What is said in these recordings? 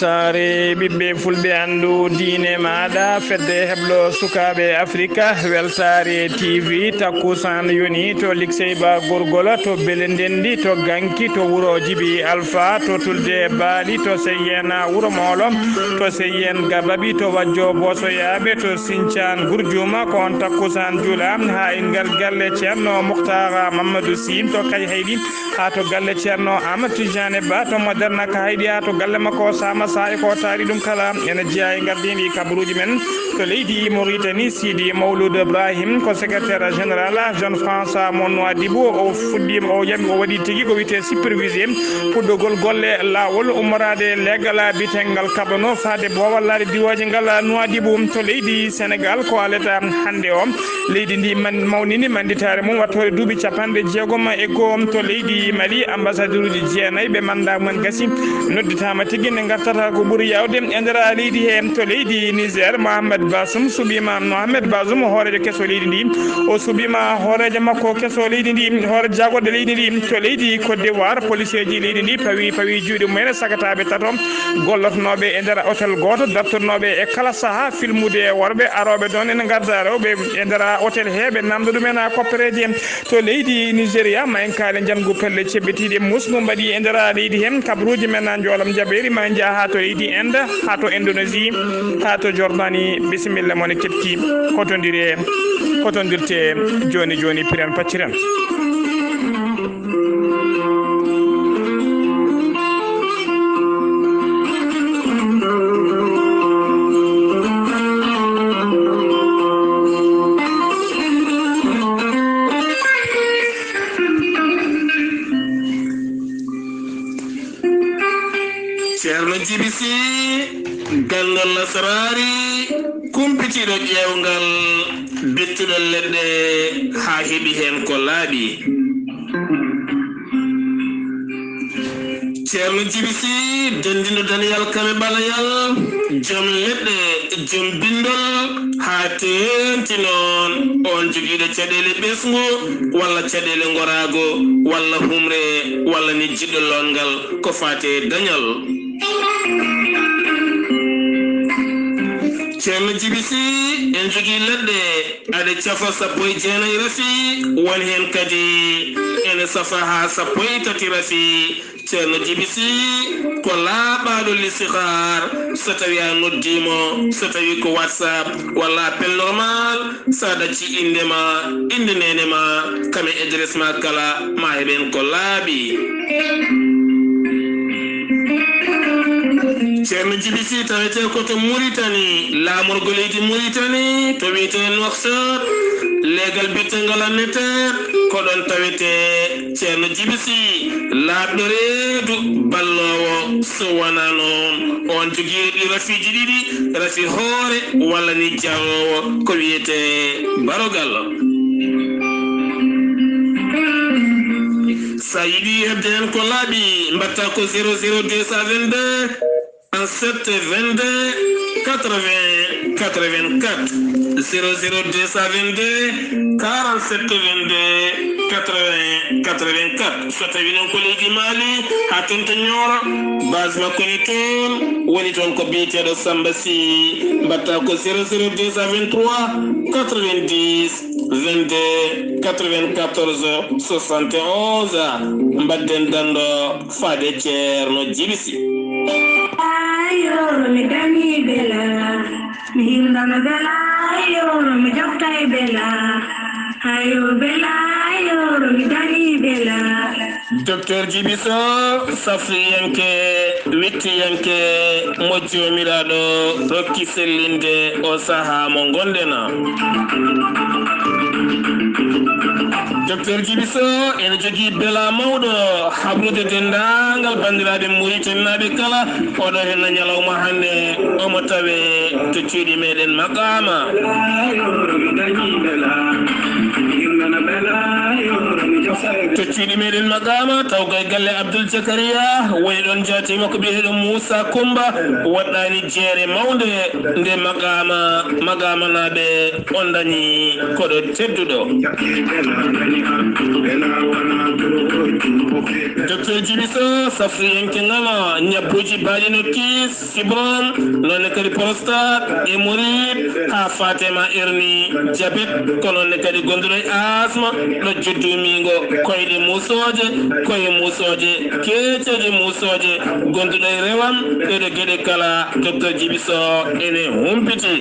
weltare ɓiɓɓe fulɓe andu diine maɗa fedde heblo sukaɓe africa weltare tv takkusan yoni to likseyba gorgola to belendendi to ganki to wuuro djibi alpha to tulde baaɗi to seyyena wuuro molo to seyyen gabaɓi to wajjo bosoyaɓe to sinthiane gourdiuma ko on takkusan juula ha e ngal galle ceerno mouhtara mamadou sy to kay hayɗi ha to galle ceerno amadou tidiane ba to moderna ka hayɗi ha to galle makko sama sa e ko taari ɗum kala ene jeeya e gardidi kabaruji men to leydi Mauritanie Sidi Mawlud Ibrahim ko secrétaire général jeune France Monnoa Dibou o fuɗɗima o yaɓi o waɗi tigui ko wiyete supervisé puɗɗogol golle lawol ummorade leggal bitengal kabano fade bowallade diwoji ngal Nouadhibou to leydi Sénégal ko aleta hande o leydi ndi mawnini manditare mum wattore duuɓi capanɗe jeegom e goho to leydi Mali ambassadeur uji jeenayyi ɓe manda mumen gasi nodditama tigui ne gartata ko ɓuuri yawde e nder leydi he to leydi Niger Mohamed Bassoum suɓima Mohamed Bassoum hoorejo kesso leydi ndi o suɓima hoorejo makko kesso leydi ndi hoore jagoɗo leydi ndi to leydi Côte d'Ivoire policier ji leydi ndi pawi juuɗe mumen sagataɓe tato gollotonoɓe e nder hôtel goto dartonoɓe e kala saaha filmude worɓe aroɓe ɗon ene garda rewɓe e nder hôtel he ɓe namdo ɗumen koppereje to leydi Nigéria ma en kaali jangu pelle cebbitiɗe musgu mbaɗi e nder leydi hen kabaruji men joolam jaɓeri ma en jaa ha to leydi Inde ha to Indonésie ha to Jordanie bisimilla mone ketki kotondirte joni piren pacciren ceerno Djiby Sy gandal nasarari kumpitiɗo ƴewgal bettuɗo leɗɗe ha heeɓi hen ko laaɓi ceerno Djiby Sy dendido daniyal kame ɓalayal joom leɗɗe joom bindol ha tenti noon on joguiɗo caɗele ɓesgu walla caɗele gorago walla humre walla ni jiɗɗo longal ko fate dañal ceerno Djiby Sy en jogui leɗɗe aɗa cafa 19 rafi won hen kadi ene safa ha 13 rafi ceerno Djiby Sy ko laaɓaɗo listihar so tawi a noddimo so tawi ko whatsapp walla appel normal sa dacci indema inde nenema kame adresse ma kala ma heɓen ko laaɓi ceerno Djiby Sy tawete koto Mauritanie laamorgo leydi Mauritanie to wiyete Nouakchott legal bittengal anneter ko ɗon tawete ceerno Djiby Sy laaɓɗo reedu ballowo so wona noon on jogiiɗo ɗi rafiji ɗiɗi rafi hoore walla ni jawowo ko wiyete barogal sa yiɗi hebde hen ko laaɓi mbatta ko 00222 7 22 80 84 00222 47 22 80 84 so tawi noon ko leydi Mali ha tonto Nioro base makko ni toon woni toon ko biyeteɗo Samba Sy mbatta ko 00223 90 22 94 71 mbadden dando faade ceerno Djiby Sy ayo mi dani bela mi himdana bela ayo mi joftay bela ayo bela ayo mi dani bela docteur Djiby Sy safriyanke wittiyanke mo jomiraɗo rokki sellinde o saaha mo gondena docteur Djiby Sy ene jogui bela mawɗo habrude dendagal bandiraɓe Mauritanaɓe kala oɗo hen ñalawma hande omo tawe to cuuɗi meɗen Makama to ciɗi meɗen magama taw koye galle Abdoul Zakaria woni ɗon jaati makko biyeteɗo Moussa Coumba waɗɗani jeere mawde nde magama naɓe on dañi koɗo tedduɗo. Docteur Djibiso safriyenke ngama ñabbuji baɗino kis fibron nonne kadi prostate hémorroïde ha fatema erni diabète ko nonne kadi gonduɗo e asma ɗo juddumigo koyɗe musoje koye musoje keeceje musoje gonduɗo e rewam ɗeɗo gueɗe kala docteur Djibiso ene humpiti.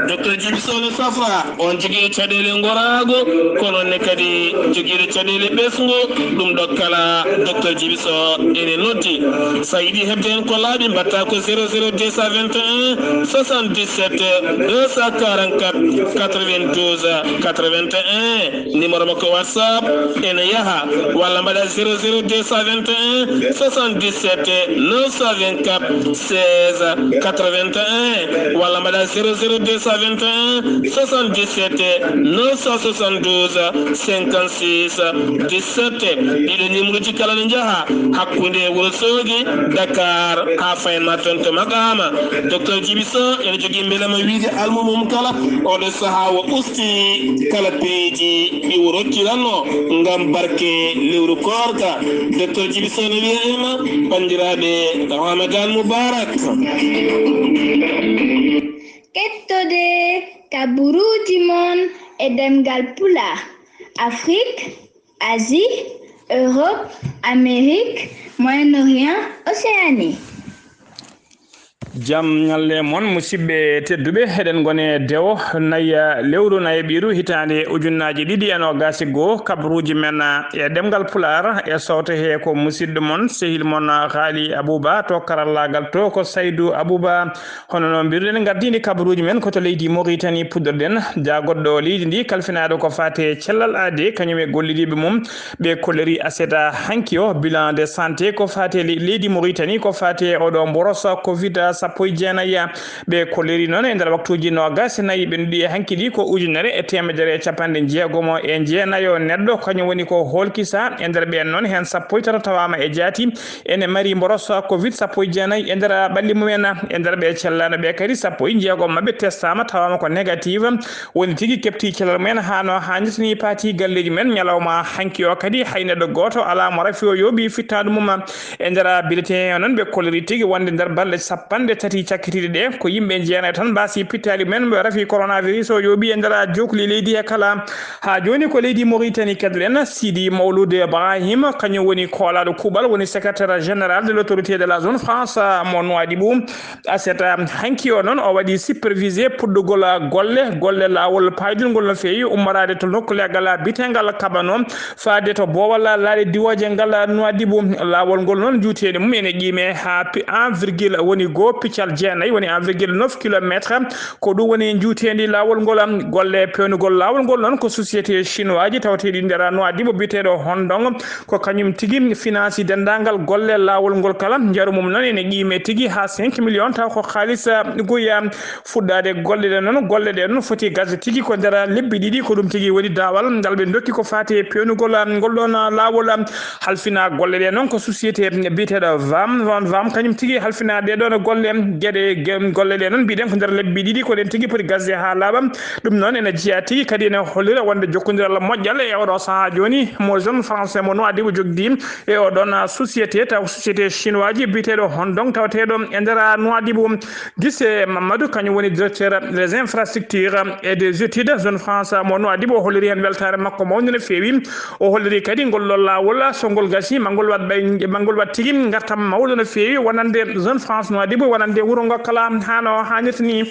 Docteur Djibiso ne safra on jogui caɗele gorago ko nonne kadi joguiɗo caɗele ɓesgu ɗum ɗo kala docteur Djibiso ene noddi. sa yiɗi hebde hen ko laaɓi mbatta ko 00 221 77 244 92 81 numéro makko WhatsApp ene yaha walla mbaɗa 00 221 77 924 16 81 walla mbaɗa 00 221 77 972 56 17 ɗiɗo numéroji kala ne jaha hakkude Wourossogui Dakar ha fayenma ton to Makama. Docteur Djibiso ene jogui beelama wiide almumum kala oɗo saaha o usti kala peeji ɗi o rokkiranno ngam barke lewru korka. Docteur Djibiso ne wiya ema bandiraɓe Ramadan Mubarak. Kettode kaburuji mon e demgal pula Afrique, Asie, Europe, Amérique, Moyen-Orient, Océanie. jam ñalle mon musidɓe tedduɓe heɗen gone dewo naya lewru nayaɓiru hitande ujunnaji ɗiɗi e nogasi goho kabruji men e ɗemgal pular e sawto he ko musidɗo mon sehil mon haali Abouba to karallagal to ko Saydou Abouba hono no mbirɗen gardini kabruji men koto leydi Mauritanie puɗɗorɗen jagoɗɗo leydi ndi kalfinaɗo ko fate cellal ade kañum e gollidiɓe mum ɓe kolleri aseta hanki o bilan de santé ko fate leydi Mauritanie ko fate oɗo mborosa covid sappo e jeenayya ɓe kolleri noon e nder waktuji nogas nayi ɓe ɗi hanki ɗi ko ujunere e temedere e capanɗe jeegomo e jeenayo neɗɗo kañum woni ko holkisa e nder ɓen noon hen sappo e tata tawama e jaati ene mari mborosa covid sappo e jeenayyi e nder ɓalli mumen e nder ɓe cellano ɓe kadi sappo e jeegom mabɓe testama tawama ko négative woni tigui kepti cellal mumen hano hannitini paati galleji men ñalawma hanki o kadi hay neɗɗo goto ala mo rafi o yooɓi fittadu mum e nder bulletin o noon ɓe kolleri tigui wonde nder balɗe sappanɗe tati cakkitiɗe ɗe ko yimɓe jeenayi tan mbasi pittali men ɓe rafi coronavirus o yooɓi e nder jokli leydi e kala ha joni ko leydi Mauritanie keddoɗen Sidi Mawlud Ibrahim kañum woni koolaɗo kuuɓal woni secrétaire général de l'autorité de la zone France mo Nouadhibou aseta hanki o noon o waɗi supervisé puɗɗugol golle lawol paydilngol no feewi ummarade to nokku leggal bitegal kabano faade to boowal laaɗe diwoje ngal Nouadhibou lawol ngol noon juuteɗe mum ene qiime ha 1,1 woni go piccal jeenayyi woni 1,9 kilométre ko ɗum woni juutendi lawol ngol golle pewnugol lawol ngol noon ko société chinois ji tawteɗi nder Nouadhibou biteɗo Hondong ko kañum tigui finance dendagal golle lawol ngol kala jaru mum noon ene qiime tigui ha 5 millions taw ko haalisa goya fuɗɗade golle ɗe noon golle ɗe noon foti gasa tigui ko nder lebbi ɗiɗi ko ɗum tigui woni dawal ngal ɓe dokki ko fate pewnugol ngol ɗon lawol halfina golle ɗe noon ko société biteɗo vam kañum tigui halfina ɗe ɗon golle gueɗe golle ɗe noon mbiɗen ko nder lebbi ɗiɗi ko ɗen tigui poti gasde ha laaɓa ɗum noon ene jeeya tigui kadi ene hollira wonde jokkodiral moƴƴal e oɗo saaha joni mo jeune français mo Nouadhibou jogdi e oɗon société taw société chinois ji biteɗo Hondong tawateɗo e nder Nouadhibou Guissé Mamadou kañum woni directeur des infrastructures et des études zone France mo Nouadhibou o holliri hen weltare makko mawde no feewi o holliri kadi ngol ɗon lawol so ngol gasi mangol wat tigui gartam mawɗo no feewi wonande zone France Nouadhibou wonande wuuro ngo kala hano hannirtini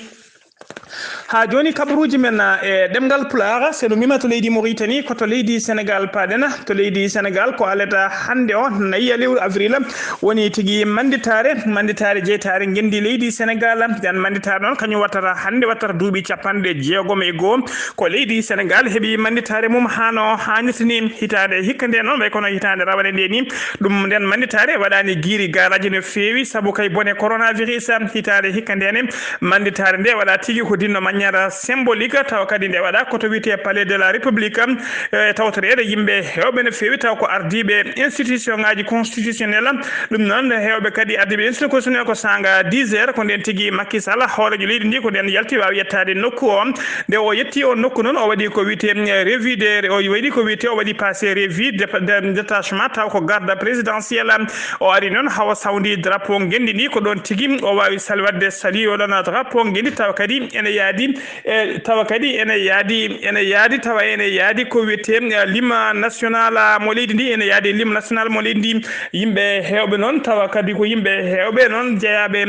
ha joni kabaruji men e ɗemgal pulara seno mima to leydi Mauritanie ko to leydi Sénégal paɗen to leydi Sénégal ko aleta hande o nayi lewru avril woni tigui manditare jeytare gendi leydi Sénégal den manditare noon kañum wattata hande wattata duuɓi capanɗe jeegom e goho ko leydi Sénégal heeɓi manditare mum hano hannirtini hitande hikka nde noon way kono hitande rawane nde ni ɗum nden manditare waɗani guiri garaji no feewi saabu kay bone coronavirus hitande hikka ndene manditare nde waɗa tigui ko dinno manière symbolique taw kadi nde waɗa koto wiyete palais de la république tawtorede yimɓe hewɓe no fewi taw ko ardiɓe institution ngaji constitutionnel ɗum noon hewɓe kadi ardiɓe institution constitutionnel ko sanga 10 heures ko nden tigui Macky Sall hoorejo leydi ndi ko nden yalti wawi yettade nokku o nde o yetti o nokku noon o waɗi ko wiyete revue de o waɗi ko wiyete o waɗi passé revue détachement taw ko garde présidentiel o ari noon hawa sawdi drapeau gendi ndi ko ɗon tigui o wawi wadde sali oɗon drapeau gendi taw kadi ene yaadi tawa kadi ene yaadi tawa ene yaadi ko wiyete lima national mo leydi ndi ene yaadi lima national mo leydi ndi yimɓe hewɓe noon tawa kadi ko yimɓe hewɓe noon jeeyaɓe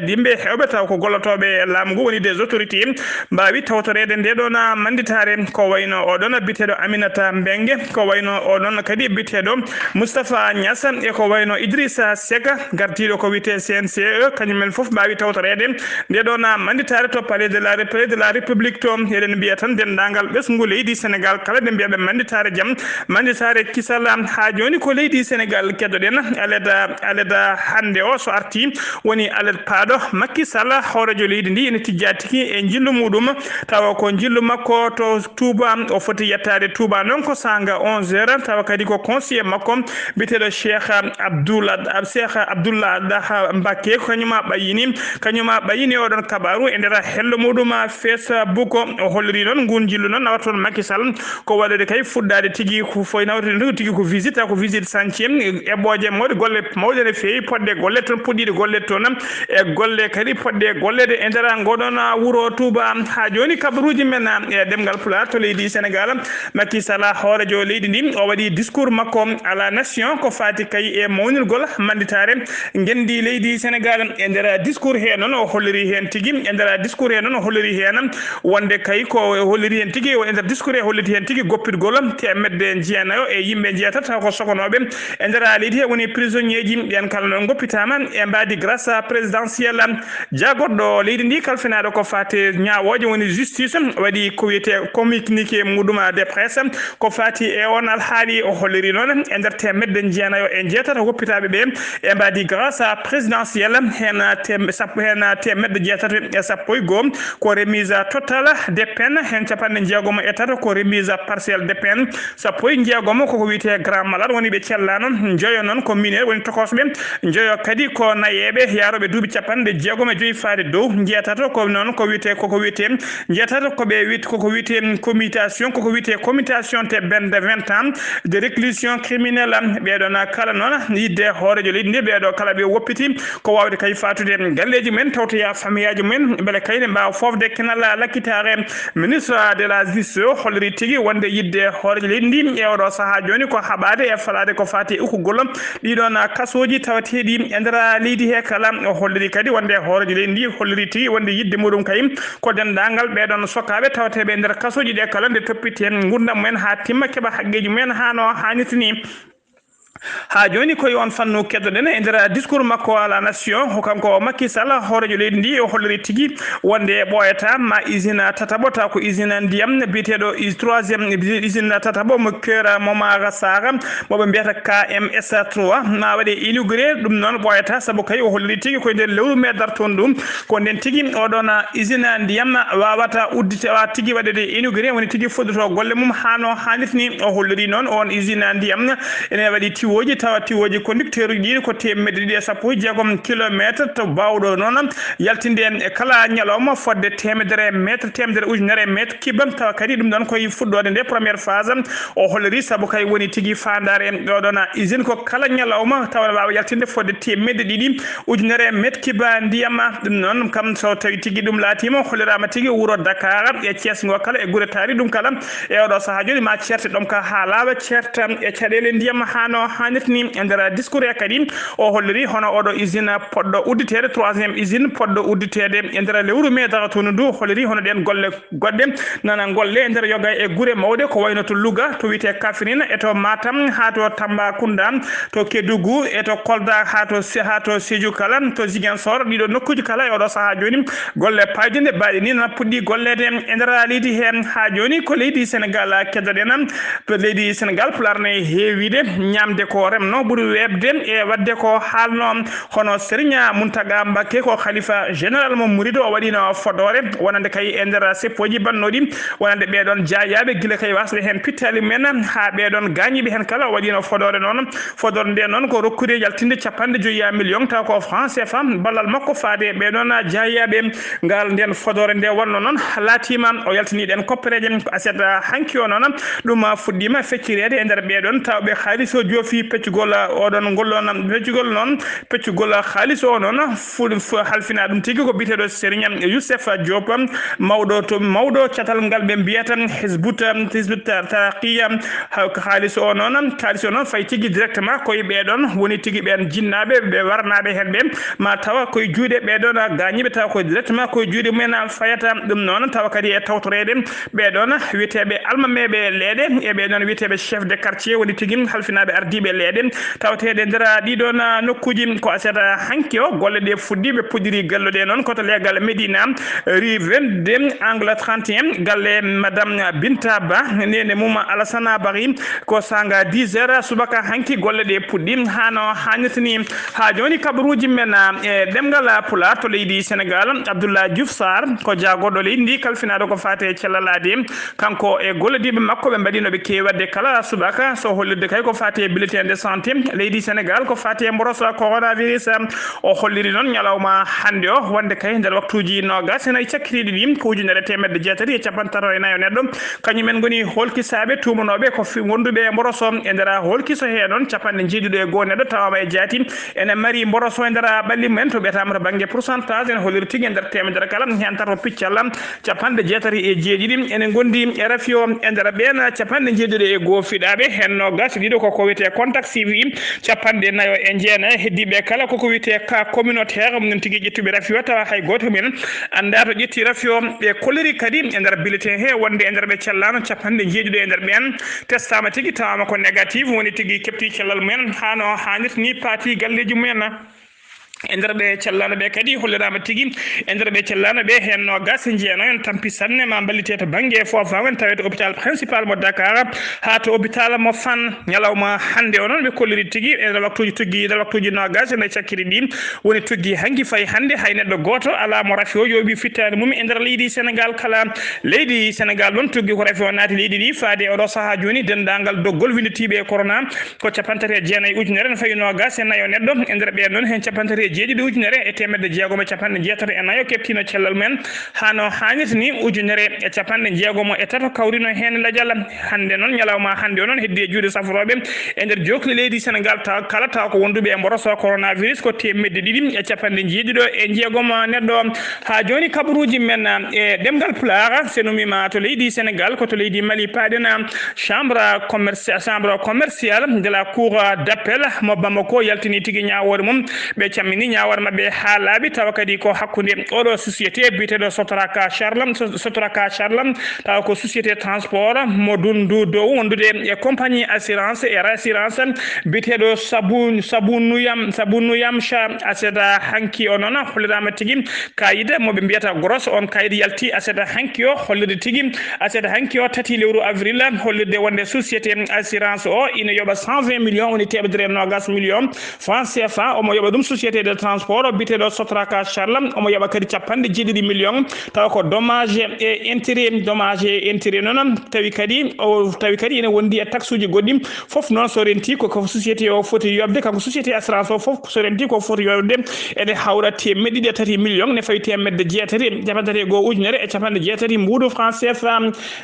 yimɓe hewɓe taw ko gollotoɓe laamu ngu woni des autorités mbawi tawtorede nde ɗon manditare ko wayno oɗon biteɗo Aminata Mbengue ko wayno oɗon kadi biteɗo Moustapha Niass e ko wayno Idrissa Seck gardiɗo ko wiyete CNCE kañumen foof mbawi tawtorede nde ɗon manditare to palais de la république to eɗen mbiya tan dendagal ɓesgu leydi Sénégal kala ɗe mbiyaɓe manditare jaam manditare kisal ha joni ko leydi Sénégal keddoɗen aleda hande o so arti woni aled paaɗo Macky Sall hoorejo leydi ndi ene tijja tigi e jillu muɗum tawa ko jillu makko to Touba o foti yettade Touba noon ko sanga 11 heures tawa kadi ko conseiller makko biteɗo Cheikh Abdoullah Mbacké kañuma ɓayini oɗon kabaru e nder hello muɗum Facebook o holliri noon ngun jillu noon nawata toon Macky Sall ko waɗede kay fuɗɗade tigui ko foy nawtede tigui ko visite chantier eɓɓoje mawɗe golle mawɗe ne fewi podde golle toon puɗɗiɗe golle toon e golle kadi podde gollede e nder goɗon wuro Touba ha joni kabaruji men e demgal Pulaar to leydi Sénégal Macky Sall hoorejo leydi ndi o waɗi discours makko à la nation ko fati kay e mawnirgol manditare gendi leydi Sénégal e nder discours he noon o holliri hen tigui e nder discours he noon o holliri hen wonde kay ko holliri hen tigui e nder discours he holliti hen tigui goppirgol temedde jeenayo e yimɓe jeetata ko sogonoɓe e nder leydi he woni prisonnier ji ɓen kala noon goppitama e mbadi grâce présidentielle jagoɗɗo leydi ndi kalfinaɗo ko fati ñawoje woni justice waɗi ko wiyete communiqué muɗum de presse ko fati e on alhaali o holliri noon e nder temedde jeenayo e jeetata goppitaɓe ɓe e mbadi grâce présidentielle hen temedde jeetata e sappo e goho ko remise totale de peine hen capanɗe jeegom e tata ko remise partielle de peine sappo e jeegom koko wiyete grand malade woni ɓe cellano joyo noon ko mineur woni tokosɓe joyo kadi ko nayeɓe yaroɓe duuɓi capanɗe jeegom e joyi faade dow jeetata ko noon koko wiyete jeetata koɓe wiyte koko wiyete commutation te bende 20 ans de réclusion criminelle ɓeɗon kala noon yidde hoorejo leydi ndi ɓeɗo kala ɓe woppiti ko wawde kay fatude galleji men tawtoya famille mumen beele kayne mbawa fofde kenal lakkitare ministre de la justice o holliri tigui wonde yidde hoorejo leydi ndi e oɗo saaha joni ko haɓade e falade ko fati ukugol ɗiɗon kasoji tawateɗi e nder leydi he kala o holliri kadi wonde hoorejo leydi ndi holliri tigui wonde yidde muɗum kay ko dendagal ɓeɗon sokaɓe tawateɓe e nder kasoji ɗe kala nde toppiti hen gurdam mumen ha timma keeɓa haqqeji mumen ha no hannirtini ha joni koye on fannu keddoɗen e nder discours makko à la nation ko kanko Macky Sall hoorejo leydi ndi o holliri tigui wonde ɓoyata ma usine tataɓo taw ko usine ndiyam biteɗo 3e usine tataɓo mo cœur Momar Sarr moɓe mbiyata KMS 3 ma waɗe inauguré ɗum noon ɓoyata saabu kay o holliri tigui koye nder lewru mai darton ɗum ko nden tigui oɗon usine ndiyam wawata uddite wa tigui waɗede inauguré woni tigui foddoto golle mum ha no hannirtini o holliri noon on usine ndiyam ene waɗi tiwoji tawa tiwoji conducteur uji ɗiɗi ko temedde ɗiɗi e sappo e jeegom kilométre to bawɗo noon yaltinde e kala ñalawma fodde temedere ujunere métre kiba tawa kadi ɗum ɗon koye fuɗɗode nde première phase o holliri saabu kay woni tigui fandare ɗoɗon usine ko kala ñalawma tawa wawa yaltinde fodde temedde ɗiɗi ujunere métre kiba ndiyam ɗum noon kam so tawi tigui ɗum laatima hollirama tigui wuro Dakar e Thiès ngo kala e guure taari ɗum kala e oɗo saaha joni ma certe ɗom ka ha laawa certe e caɗele ndiyam hano hannirtini e nder discours e kadi o holliri hono oɗo usine poɗɗo udditede 3e usine poɗɗo udditede e nder lewru mai dagatonu ndu holliri hono ɗen golle goɗɗe nana golle e nder yoga e guure mawɗe ko wayno to Louga to wiyete Kaffrine e to Matam ha to Tambacounda to Kédougou e to Kolda ha to Sédhiou kala to Ziguinchor ɗiɗo nokkuji kala e oɗo saaha joni golle paydinde mbaɗi ni nana puɗɗi gollede e nder leydi hen ha joni ko leydi Sénégal keddoɗen to leydi Sénégal Pulaar ne heewide ñamde ko remno ɓuri webde e wadde ko haalno hono Serigne Mountaga Mbacké ko khalifa général mo Mouride o waɗino fodore wonande kay e nder seppoji bannoɗi wonande ɓeɗon jaayaɓe gila kay wasde hen pittali men ha ɓeɗon gañiɓe hen kala waɗino fodore noon fodore nde noon ko rokkude yaltinde 50 million taw ko franc CFA ballal makko faade ɓeɗon jaayaɓe ngal nden fodore nde wonno noon laatima o yaltiniɗen koppereje ko aset hanki o noon ɗum fuɗɗima feccirede e nder ɓeɗon tawɓe haalis o joofi peccugol oɗon gollon peccugol noon peccugol haalis o noon halfina ɗum tigui ko biteɗo Serigne Youssef Diop mawɗo catal ngal ɓe mbiyata hizbut taraqiya haalis o noon fay tigui directement koye ɓeɗon woni tigui ɓen jinnaɓe ɓe warnaɓe hen ɓe ma tawa koye juuɗe ɓeɗon gañiɓe tawa koye directement koye juuɗe mumen fayata ɗum noon tawa kadi e tawtorede ɓeɗon wiyeteɓe almameɓe leeɗe e ɓeɗon wiyeteɓe chef de quartier woni tigui halfinaɓe ardiɓe leeɗe tawtede nder ɗiɗon nokkuji ko aseta hanki o golle ɗe fuɗɗi ɓe puɗɗiri galluɗe noon koto legal Médina rue 22 angle 31 galle madame Binta Ba nene mum Alassana Bari ko sanga 10 heures subaka hanki golle ɗe puɗɗi hano hannitini ha joni kabaruji men e ɗemgal Pulaar to leydi Sénégal Abdoulaye Diouf Sarr ko jagoɗo leydi ndi kalfinaɗo ko fate cellalade kanko e gollodiɓe makko ɓe mbaɗino ɓe kewi wadde kala subaka so hollirde kay ko fate bulletin de santé leydi Sénégal ko fate mboros coronavirus o holliri noon ñalawma hande o wonde kay nder waktuji nogas enayi cakkitiɗi ɗi ko ujunere temedde jeetati e capan tato e nayo neɗɗo kañumen goni holkisaɓe tumanoɓe ko wonduɓe e mboroso e nder holkiso he ɗon capanɗe jeeɗiɗo e goho neɗɗo tawama e jaati ene mari mboroso e nder ɓalli mumen to ɓeetama to banggue pourcentage ene holliri tigui e nder temedere kala hen tato piccalla capanɗe jeetati e jeeɗiɗi ene gondi e rafi o e nder ɓen capanɗe jeeɗiɗo e goho fiɗaɓe hen nogas ɗiɗo koko wiyete contact suivi capanɗe nayo e jeenayi heddiɓe kala koko wiyete cas communautaire mum tigui ƴettuɓe rafi o tawa hay goto men anda to ƴetti rafi o ɓe kolliri kadi e nder bulletin he wonde e nder ɓe cellano capanɗe jeeɗiɗo e nder ɓen testama tigui tawama ko négative woni tigui kepti cellal mumen hano hannirta ni paati galleji mumen e nder ɓe cellano ɓe kadi hollirama tigui e nder ɓe cellano ɓe hen nogas jeeno en tampi sanne ma ballite to banggue fofamen tawete hôpital principal mo Dakar ha to hôpital mo Fann ñalawma hande o noon ɓe kolliri tigui e nder waktuji tuggi nder waktuji nogas ene cakkiri ɗi woni tuggi hanki fayi hande hay neɗɗo goto ala mo rafi o yooɓi fittade mum e nder leydi Sénégal kala leydi Sénégal noon tuggi ko rafi o naati leydi ɗi faade oɗo saaha joni dendagal doggol winditiɓe corona ko capantati e jeenayyi ujunere ne fayi nogas e nayo neɗɗo e nder ɓen noon hen capantati jeeɗiɗi ujunere e temedde jeegom e capanɗe jeetati e nayo keptino cellal men hano hannirta ni ujunere e capanɗe jeegom e tato kawrino hen ladial hande noon ñalawma hande o noon heddi e juuɗe safroɓe e nder jokli leydi Sénégal taw kala taw ko wonduɓe e mboroso coronavirus ko temedde ɗiɗi e capanɗe jeeɗiɗo e jeegom neɗɗo ha joni kabaruji men e ɗemgal Pulaar senumima to leydi Sénégal ko to leydi Mali paɗen chambre commerciale de la cour d'appel mo Bamako yaltini tigui ñawore mum ɓe cammini ñawore mabɓe ha laaɓi tawa kadi ko hakkude oɗo société biteɗo Sotraka Charlam tawa ko société transport mo dundu dow wondude e compagnie assurance et rassurance biteɗo sabunuyam cha aseda hanki o noon hollirama tigui kayide moɓe mbiyata grosse on kayide yalti aseda hanki o hollirde tigui aseda hanki o tati lewru avril hollirde wonde société assurance o ina yoɓa 120 millions woni teɓedere nogas millions franc CFA omo yoɓa ɗum société de transport biteɗo Sotraka Charlam omo yoɓa kadi capanɗe jeeɗiɗi millions tawa ko dommage et intérêt noon tawi kadi ene wondi e taxe uji goɗɗi foof noon so renti koko société o foti yobde kanko société assurance o foof so renti ko foti yobde ene hawra temedde ɗiɗi e tati millions ne fawi temedde jeetati capantati e goho ujunere e capanɗe jeetati mbuɗo franc CFA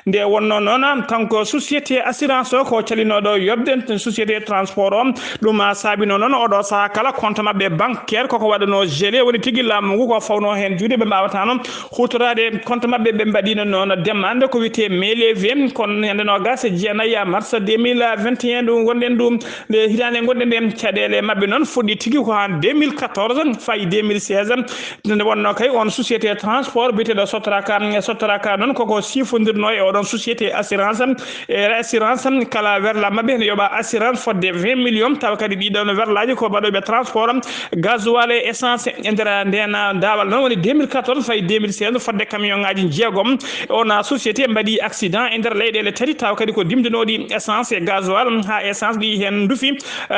nde wonno noon kanko société assurance o ko calinoɗo yobde société transport o ɗum saabino noon oɗo saaha kala compte mabɓe bancaire koko waɗano gelé woni tigui laamu ngu ko fawno hen juuɗe ɓe mbawata noon hutorade compte mabɓe ɓe mbaɗino noon demande ko wiyete mailevé kono ñande nogas e jeenayyi mars 2021 ɗum gonɗen ɗum nde hitande gonɗen ɗen caɗele mabɓe noon fuɗɗi tigui ko han 2014 fayi 2016 nde wonno kay on société transport biteɗo Sotraka noon koko sifodirno e oɗon société assurance kala verla mabɓe ne yoɓa assurance fodde 20 millions tawa kadi ɗiɗon verlaji ko mbaɗoɓe transport gaz gasoil e essence e nder ndena dawal non woni 2014 fay 2016 fodde camion ngaji jeegom ona société mbaɗi accident e nder leyɗele tati taw kadi ko dimdinoɗi essence e gasoil ha essence ɗi hen dufi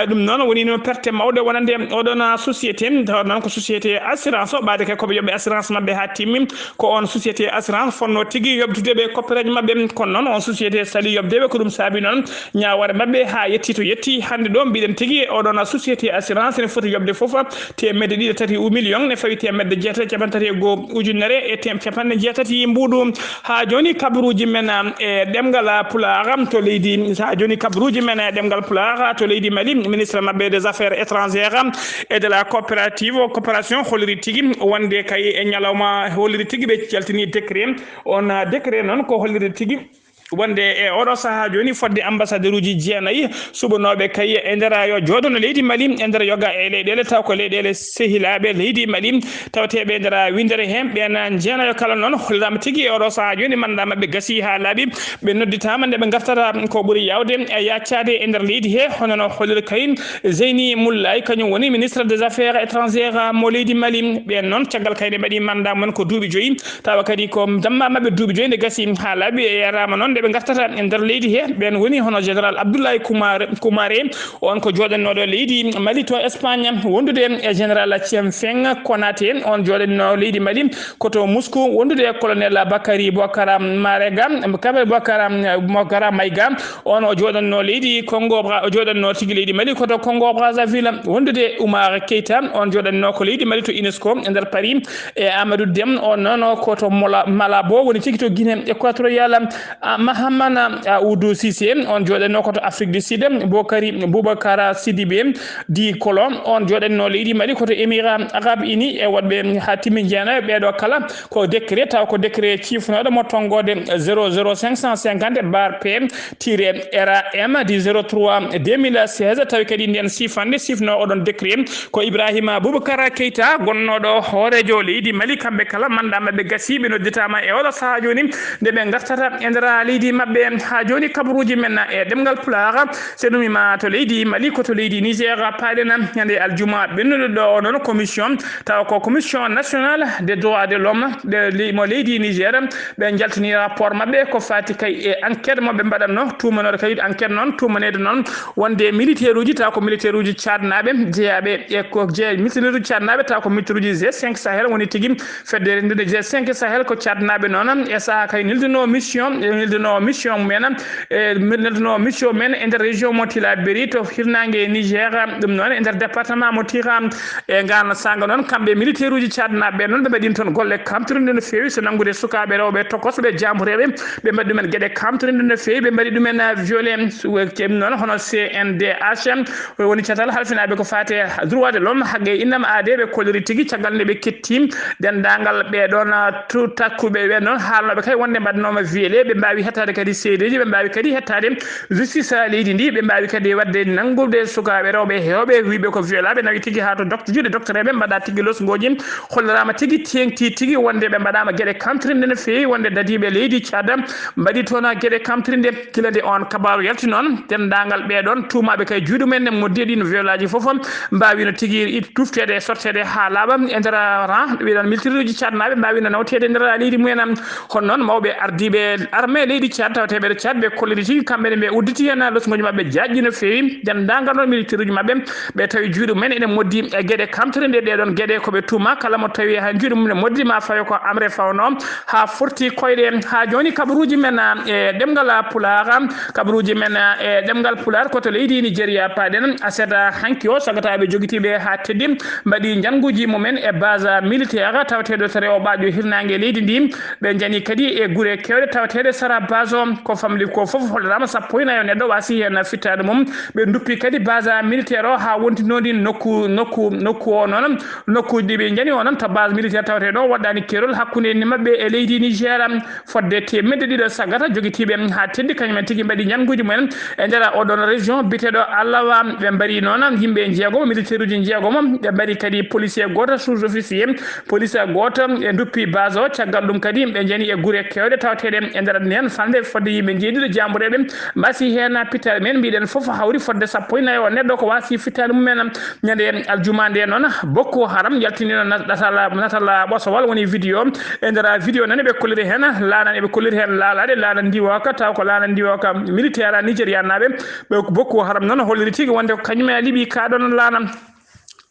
ɗum noon woni no perte mawɗe wonande oɗon société taw noon ko société assurance o ɓaade kay koɓe yoɓɓe assurance mabɓe ha timmi ko on société assurance fonno tigui yoɓtudeɓe copperaji mabɓe kono noon on société sali yoɓdeɓe ko ɗum saabi noon ñawore mabɓe ha yetti to yetti hande ɗo mbiɗen tigui oɗon société assurance ne foti yoɓde foof temedde ɗiɗi tati million ne fawi temedde jeetati capantati e goho ujunere e capanɗe jeetati mbuɗu ha joni kabaruji men e ɗemgal pulaar to leydi ha joni kabaruji men e ɗemgal pulaar to leydi Mali ministre mabɓe des affaires étrangères et de la coopération holliri tigui wonde kay e ñalawma holliri tigui ɓe caltini décret on décret noon ko holliri tigui wonde e oɗo saaha joni fodde ambassadeur uji jeenayyi suɓanoɓe kay e nder yo joodono leydi Mali e nder yoga e leyɗele taw ko leyɗele sehilaɓe leydi Mali tawateɓe e nder windere hen ɓen jeenayo kala noon hollirama tigui e oɗo saaha joni mandat mabɓe gasi ha laaɓi ɓe nodditama nde ɓe gartata ko ɓuuri yawde e yaccade e nder leydi he honono holliri kay Zeyni Moulay kañum woni ministre des affaires étrangères mo leydi Mali ɓen noon caggal kay nde mbaɗi mandat mon ko duuɓi joyyi tawa kadi ko damma mabɓe duuɓi joyyi nde gasi ha laaɓi e yarama noon ɓe gartata e nder leydi he ɓen woni hono général Abdoulaye Coumaré on ko joɗannoɗo leydi Mali to Espagne wondude e général Thiemfeng Konaté on joɗanno leydi Mali koto Moscou wondude e colonel Bakary Bouakara Marega Bouakara Maïga on o joɗanno leydi Congo o joɗanno tigui leydi Mali koto Congo Brazzaville wondude Oumar Keita on joɗanno ko leydi Mali to UNESCO e nder Paris e Amadou Dem on noon koto Malabo woni tigui to Guinée équatoriale Mahamana Oudou Cissé on joɗanno koto Afrique du Sud Boubacara Sidibé di Colombe on joɗanno leydi Mali koto Émirats Arabes Unis e wonɓe ha timmi jeena ɓeɗo kala ko décret taw ko décret cifnoɗo mo tongode 00550 bar P-RAM di 03 2016 tawi kadi nden sifno oɗon décret ko Ibrahima Boubacara Keita gonnoɗo hoorejo leydi Mali kamɓe kala mandat mabɓe gasi ɓe nodditama e oɗo saaha joni nde ɓe gartata e nder leydi mabɓe ha joni kabaruji men e ɗemgal pulaar so ɗumima to leydi Mali ko to leydi Niger paɗen hande aljuma ɓennuɗo ɗo noon commission taw ko commission nationale des droits de l'homme mo leydi Niger ɓe jaltini rapport mabɓe ko fati kay e enquête moɓe mbaɗatno tumanoɗo kayit enquête noon tumanede noon wonde militaire uji taw ko militaire uji cadnaɓe jeeyaɓe e ko militaire uji cadnaɓe taw ko militaire uji G5 Sahel woni tigui feddere nde G5 Sahel ko cadnaɓe noon e saaha kay nilduno mission men e nder région mo Tillabéri to hirnangue Niger ɗum noon e nder département mo Tiram e Gana Sanga noon kamɓe militaire uji cadnaɓe noon ɓe mbaɗin toon golle kamtorinde no fewi so nanggude sukaɓe rewɓe tokosoɓe jambureɓe ɓe mbaɗi ɗumen gueɗe kamtorinde no fewi ɓe mbaɗi ɗumen violé noon hono CNDH woni catal halfinaɓe ko fate droit de l'homme haqqe innam aade ɓe kolliri tigui caggal nde ɓe ketti dendagal ɓeɗon takkuɓe ɓe noon haalnoɓe kay wonde mbaɗnoma violé ɓe mbawi hettade kadi seedeji ɓe mbawi kadi hettade justice leydi ndi ɓe mbawi kadi wadde nanggude sukaɓe rewɓe hewɓe wiɓe ko violaɓe nawi tigui ha to juuɗe docteur eɓe mbaɗa tigui losgoji hollirama tigui tengti tigui wonde ɓe mbaɗama gueɗe kamtorinde no fewi wonde dadiɓe leydi Tchad mbaɗi toon gueɗe kamtorinde kilade on kabaru yalti noon dendagal ɓeɗon tumaɓe kay juuɗe mumen moddi ɗin violaji foof mbawino tigui tuftede e sortede ha laaɓa e nder ran ɓeɗon militaire uji cadnaɓe mbawino nawtede e nder leydi mumen hono noon mawɓe ardiɓe armée leydi Tchad tawateɓe Tchad ɓe kolliri tigui kamɓene ɓe udditi hen losgoji mabɓe jaƴƴi no fewi dendagal noon militaire uji mabɓe ɓe tawi juuɗe mumen ene moddi e gueɗe kamtorinde ɗeɗon gueɗe koɓe tuma kala mo tawi ha juuɗe mum ne moddi ma fawi ko amre fawno ha forti koyɗe ha joni kabaruji men e ɗemgal pulaar kabaruji men e ɗemgal pulaar koto leydi Nigéria paɗen aseda hanki o sagataɓe joguitiɓe ha teddi mbaɗi janguji mumen e base militaire tawateɗo to rewo ɓaƴo hirnangue leydi ndi ɓe jani kadi e guure kewɗe tawateɗe sara base o ko famli ko foof hollirama sappo e nayo neɗɗo wasi hen fittade mum ɓe duppi kadi base militaire o ha wontinodi nokku o noon nokkuji ɗi ɓe jani o noon to base militaire tawateɗo waɗɗani kerol hakkude ni mabɓe e leydi Niger fodde temedde ɗiɗo sagata joguitiɓe ha teddi kañumen tigui mbaɗi janguji mumen e nder oɗon région biteɗo Allawa ɓe mbari noon yimɓe jeegomo militaire uji jeegomo ɓe mbari kadi policier goto sous officier police goto e duppi base o caggal ɗum kadi ɓe jani e guure kewɗe tawateɗe e nder nen falde fodde yimɓe jeeɗiɗo jambureɓe mbasi hen pittade men mbiɗen foof hawri fodde sappo e nayi o neɗɗo ko wasi fittade mumen ñande aljuma nde noon Boko Haram yaltinino natal ɓosowal woni vidéo e nder vidéo nane ɓe kolliri hen laanani ɓe kolliri hen laalade laana ndiwoka taw ko laana ndiwoka militaire nigéria naɓe ɓe Boko Haram noon holliri tigui wonde ko kañum e liiɓi kaɗon laana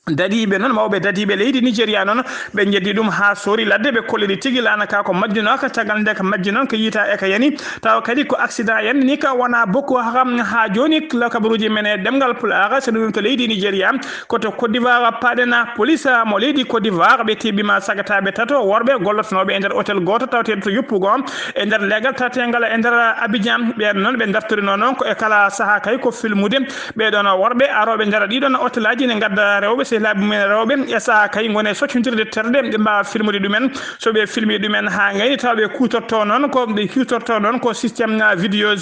dadiɓe noon mawɓe dadiɓe leydi nigéria noon ɓe jeddi ɗum ha sori ladde ɓe kolliri tigui laana ka ko majjinoka caggal nde ko majji noon ko yiita e ko yani taw kadi ko accident yani ni ka wona Boko Haram ha joni kabaruji men e ɗemgal pulaar so ɗum to leydi nigéria koto Côte d'Ivoire paɗena police mo leydi Côte d'Ivoire ɓe tiɓɓima sagataɓe tato worɓe gollotonoɓe e nder hôtel goto tawteɗo to yuppugo e nder leegal tategal e nder Abidjan ɓen noon ɓe dartorino noon ko e kala saaha kay ko filmude ɓeɗon worɓe aroɓe nder ɗiɗon hôtel aji ne gadda rewɓe laabi mumen rewɓe e saha kay gone soccodirde terde ɓe mbawa filmude ɗumen so ɓe filmi ɗumen ha gayni taw ɓe kutorto noon ko systéme vidéo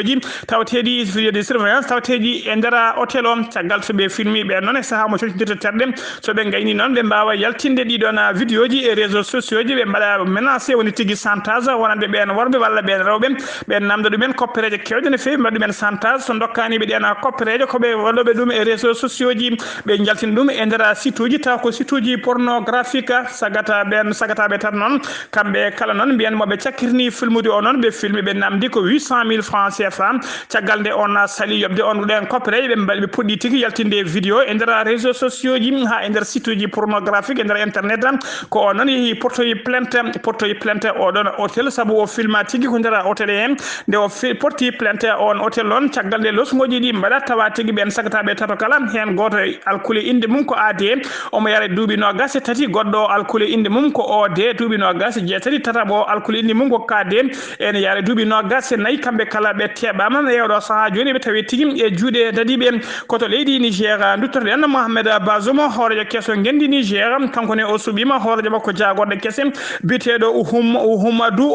ji tawteɗi vidéo de surveillance tawteɗi e nder hôtel o caggal so ɓe filmi ɓe noon e saaha mo soccodirde terde so ɓe gayni noon ɓe mbawa yaltinde ɗiɗon vidéo ji e réseaux sociaux ji ɓe mbaɗa menacé woni tigui chantage wonande ɓen worɓe walla ɓen rewɓe ɓen namda ɗumen koppereje kewɗe no fewi mbaɗa ɗumen chantage so dokkaniɓe ɗen koppereje koɓe walloɓe ɗum e réseaux sociaux ji ɓe jaltina ɗum e nder site uji taw ko site uji pornographique sagataɓe tan noon kamɓe kala noon mbiyen moɓe cakkirni filmude o noon ɓe filmi ɓe namdi ko 800 000 francs CFA caggal nde on sali yobde on ɗen koppereje ɓe puɗɗi tigui yaltinde vidéo e nder réseaux sociaux ji ha e nder site uji pornographique e nder internet ko o noon yeehi portoyi plainte oɗon hôtel saabu o filma tigui ko nder hôtel hen nde o porti plainte on hôtel on caggal nde losgoji ɗi mbaɗa tawa tigui ɓen sagataɓe tato kala hen goto alkule inde mum ko AD omo yare duuɓi nogas e tati goɗɗo alkule inde mum ko OD duuɓi nogas e jeetati tataɓo alkule inde mum ko KD ene yare duuɓi nogas e nayyi kamɓe kala ɓe teɓama e oɗo saaha joni ɓe tawi tigui e juuɗe dadiɓe koto leydi Niger duttorɗen Mohamed Bazoum hoorejo kesso gendi Niger kankone o suɓima hoorejo makko jagorɗo kesse biteɗo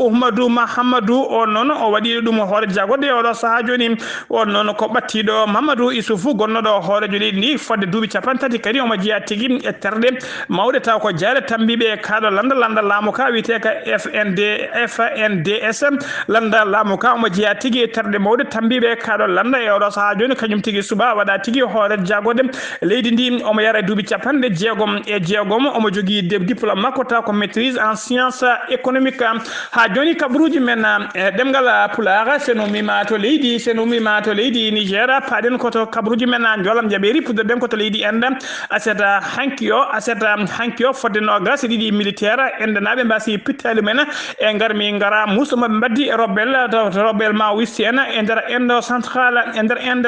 Oumadou Mahamadou on noon o waɗi ɗum hoorejo jagorɗo e oɗo saaha joni on noon ko ɓattiɗo Mamadou Issoufou gonnoɗo hoorejo leydi ndi fodde duuɓi capantati kadi omo jeeya tigui e terɗe mawɗe taw ko jaare tambiɓe e kaɗo landa laamu ka wiyete ka FNDS landa laamu ka omo jeeya tigui e terɗe mawɗe tambiɓe e kaɗo landa e oɗo saaha joni kañum tigui suuɓa waɗa tigui hoorejo jagode leydi ndi omo yara duuɓi capanɗe jeegom omo jogui diplôme makko taw ko maîtrise en science économique ha joni kabaruji men e ɗemgal pulaar seno mima to leydi Niger paɗen koto kabaruji men jolam jaɓeri pudderɗen koto leydi Inde aseta hankio fodde nogas ɗiɗi militaire endenaɓe mbasi pittali men e garmi gara musomaɓe mbaddi robbel ma wisti en e nder Inde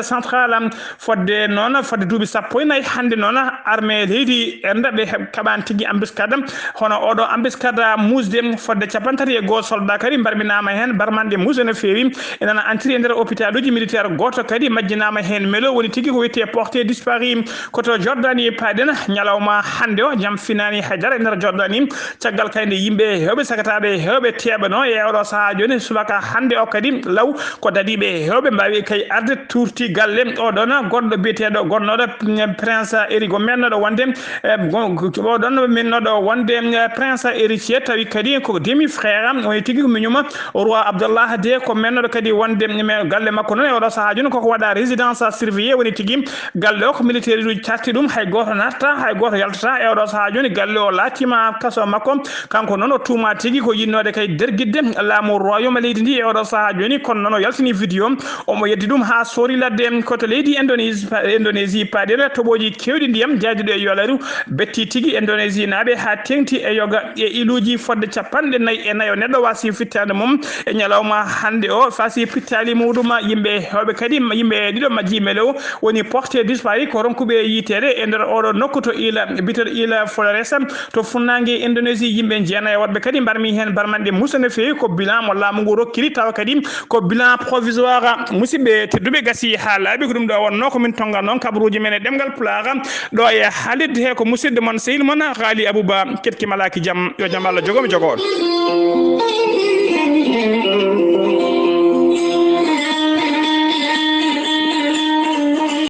central fodde duuɓi sappo e nayyi hande noon armée leydi Inde ɓe kaɓani tigui embuscade hono oɗo embuscade musde fodde capantati e goho soldat kadi barminama hen barmande muuse no fewi enana entiri e nder hôpital uji militaire goto kadi majjinama hen melo woni tigui ko wiyete porté disparu koto Jordanie paɗen ñalawma hande o jaam finani haydara e nder Jordanie caggal kayde yimɓe hewɓe sagataɓe hewɓe teɓano e oɗo saaha joni subaka hande o kadi law ko dadiɓe hewɓe mbawi kay arde turti galle oɗon goɗɗo biyeteɗo gonnoɗo prince Érigo mennoɗo wonde oɗon minnoɗo wonde prince héritier tawi kadi ko demi frère woni tigui ko miñuma roi Abdallah de ko mennoɗo kadi wonde galle makko noon e oɗo saaha joni koko waɗa résidence surveillé woni tigui galle o ko militaire uji carti ɗum hay goto natta hay goto yaltata e oɗo saaha joni galle o laatima kaso makko kanko noon o tuuma tigui ko yinnode kay derguidde laamu royaume leydi ndi e oɗo saaha joni kono noon o yaltini vidéo omo yeddi ɗum ha sori ladde koto leydi Indonésie paɗen toɓoji kewɗi ndiyam jaaduɗo e yolaru betti tigui Indonésie naaɓe ha tengti e yoga e iluji fodde capanɗe nayyi e nayyi o neɗɗo wasi fittade mum e ñalawma hande o fasi pittali muɗum yimɓe hewɓe kadi yimɓe ɗiɗo majji melew woni porté disparu ko ronkuɓe yitede e nder oɗo nokku to biteɗo île Flores to funnague Indonésie yimɓe jeenayi woɗɓe kadi mbarmi hen barmanɗe musa no fewi ko bilan mo laamu ngu rokkiri tawa kadi ko bilan provisoire musidɓe tedduɓe gasi ha laaɓi ko ɗum ɗo wonno komin tonga noon kabaruji men e ɗemgal pulaar ɗo e haalirde he ko musidɗo moon sehil moon Ghali Abouba ketki malaki jaam yo jaam Allah jogomi jogo on